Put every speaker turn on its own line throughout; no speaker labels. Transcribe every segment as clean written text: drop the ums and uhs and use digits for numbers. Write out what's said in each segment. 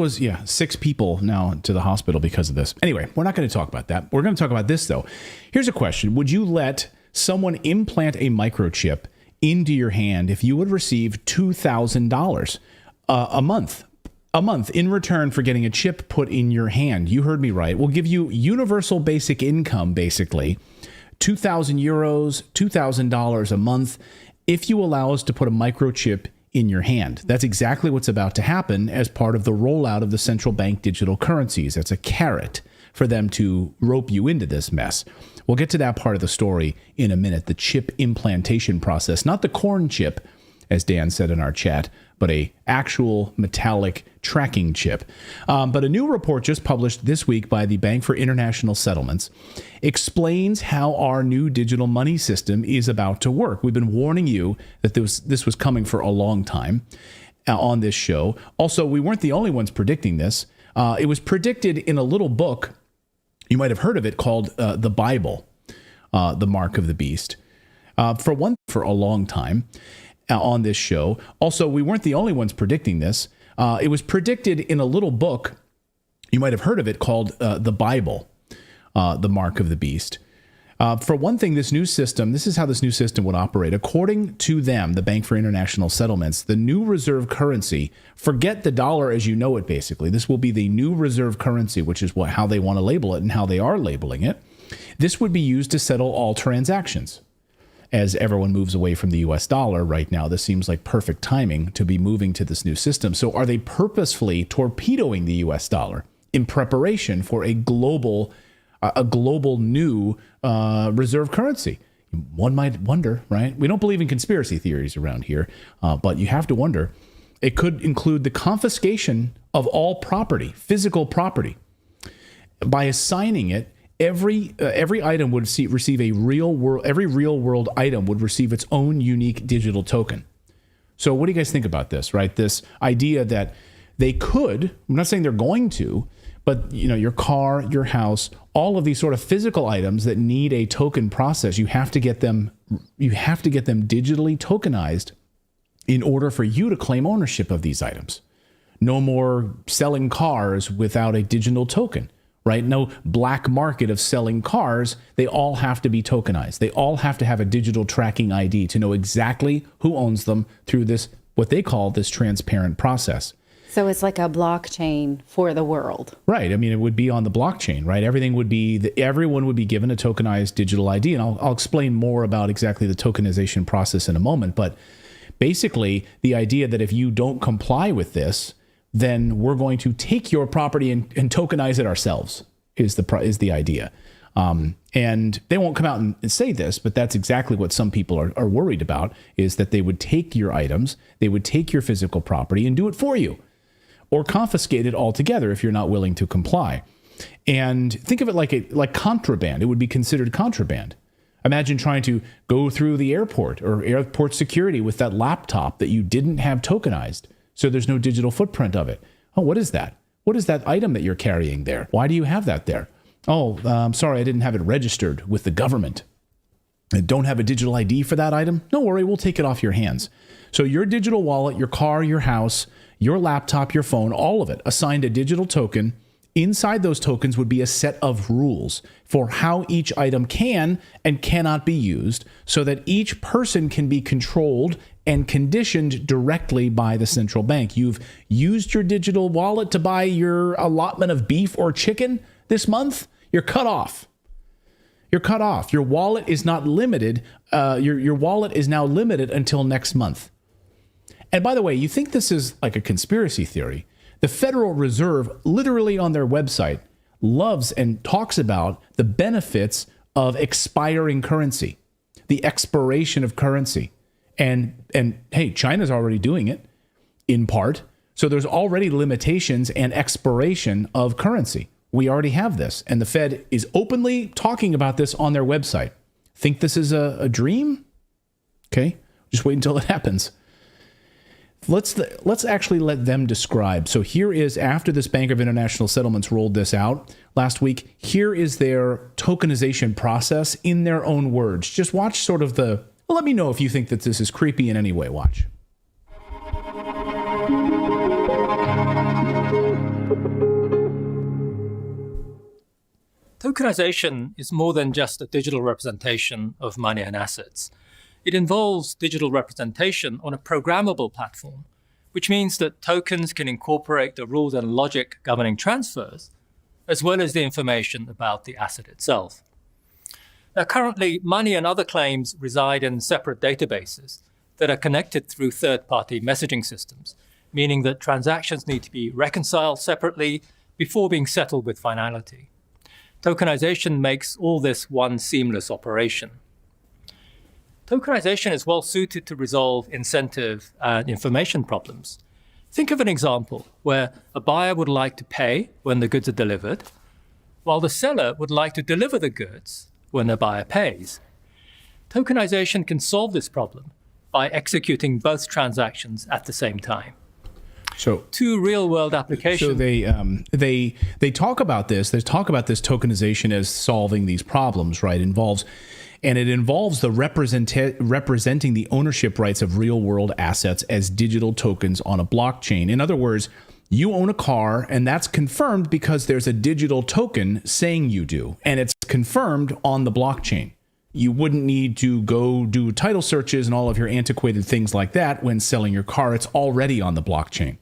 Was 6 people now to the hospital because of this. Anyway, we're not going to talk about that. We're going to talk about this, though. Here's a question. Would you let someone implant a microchip into your hand if you would receive $2,000 a month in return for getting a chip put in your hand? You heard me right. We'll give you universal basic income, basically, 2,000 euros, $2,000 a month, if you allow us to put a microchip in your hand. That's exactly what's about to happen as part of the rollout of the central bank digital currencies. That's a carrot for them to rope you into this mess. We'll get to that part of the story in a minute, the chip implantation process, not the corn chip, as Dan said in our chat, but a actual metallic tracking chip. But a new report just published this week by the Bank for International Settlements explains how our new digital money system is about to work. We've been warning you that this was coming for a long time on this show. Also, we weren't the only ones predicting this. It was predicted in a little book, you might have heard of it, called The Bible, The Mark of the Beast, for a long time on this show. Also, we weren't the only ones predicting this. It was predicted in a little book, you might have heard of it, called The Bible, The Mark of the Beast. For one thing, this is how this new system would operate. According to them, the Bank for International Settlements, the new reserve currency, forget the dollar as you know it, basically. This will be the new reserve currency, which is how they want to label it and how they are labeling it. This would be used to settle all transactions. As everyone moves away from the U.S. dollar right now, this seems like perfect timing to be moving to this new system. So are they purposefully torpedoing the U.S. dollar in preparation for a global new reserve currency? One might wonder, right? We don't believe in conspiracy theories around here, but you have to wonder. It could include the confiscation of all property, physical property. By assigning it, every item would receive every real world item would receive its own unique digital token. So what do you guys think about this, right? This idea that they could, I'm not saying they're going to, but your car, your house, all of these sort of physical items that need a token process, you have to get them digitally tokenized in order for you to claim ownership of these items. No more selling cars without a digital token. Right? No black market of selling cars. They all have to be tokenized. They all have to have a digital tracking ID to know exactly who owns them through this, what they call this transparent process.
So it's like a blockchain for the world.
Right. I mean, it would be on the blockchain, right? Everyone would be given a tokenized digital ID. And I'll explain more about exactly the tokenization process in a moment. But basically, the idea that if you don't comply with this, then we're going to take your property and tokenize it ourselves is the idea. And they won't come out and say this, but that's exactly what some people are worried about, is that they would take your items, they would take your physical property and do it for you, or confiscate it altogether if you're not willing to comply. And think of it like contraband. It would be considered contraband. Imagine trying to go through the airport or airport security with that laptop that you didn't have tokenized. So there's no digital footprint of it. Oh, what is that? What is that item that you're carrying there? Why do you have that there? Oh, I'm sorry, I didn't have it registered with the government. I don't have a digital ID for that item? No worry, we'll take it off your hands. So your digital wallet, your car, your house, your laptop, your phone, all of it assigned a digital token. Inside those tokens would be a set of rules for how each item can and cannot be used so that each person can be controlled and conditioned directly by the central bank. You've used your digital wallet to buy your allotment of beef or chicken this month, you're cut off. You're cut off. Your wallet is not limited. Your wallet is now limited until next month. And by the way, you think this is like a conspiracy theory. The Federal Reserve, literally on their website, loves and talks about the benefits of expiring currency, the expiration of currency. And hey, China's already doing it in part. So there's already limitations and expiration of currency. We already have this. And the Fed is openly talking about this on their website. Think this is a dream? Okay, just wait until it happens. Let's actually let them describe. So here is, after this Bank of International Settlements rolled this out last week, here is their tokenization process in their own words. Just watch sort of let me know if you think that this is creepy in any way. Watch.
Tokenization is more than just a digital representation of money and assets. It involves digital representation on a programmable platform, which means that tokens can incorporate the rules and logic governing transfers, as well as the information about the asset itself. Now, currently, money and other claims reside in separate databases that are connected through third-party messaging systems, meaning that transactions need to be reconciled separately before being settled with finality. Tokenization makes all this one seamless operation. Tokenization is well suited to resolve incentive and information problems. Think of an example where a buyer would like to pay when the goods are delivered, while the seller would like to deliver the goods when the buyer pays. Tokenization can solve this problem by executing both transactions at the same time.
So
Two real-world applications.
So they talk about this. They talk about this tokenization as solving these problems, right? It involves the representing the ownership rights of real-world assets as digital tokens on a blockchain. In other words, you own a car, and that's confirmed because there's a digital token saying you do, and it's confirmed on the blockchain. You wouldn't need to go do title searches and all of your antiquated things like that when selling your car. It's already on the blockchain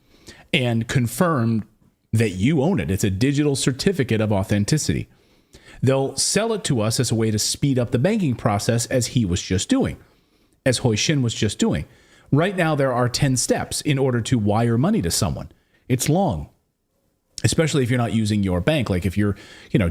and confirmed that you own it. It's a digital certificate of authenticity. They'll sell it to us as a way to speed up the banking process, as he was just doing, as Huixin was just doing. Right now, there are 10 steps in order to wire money to someone. It's long, especially if you're not using your bank. Like if you're, doing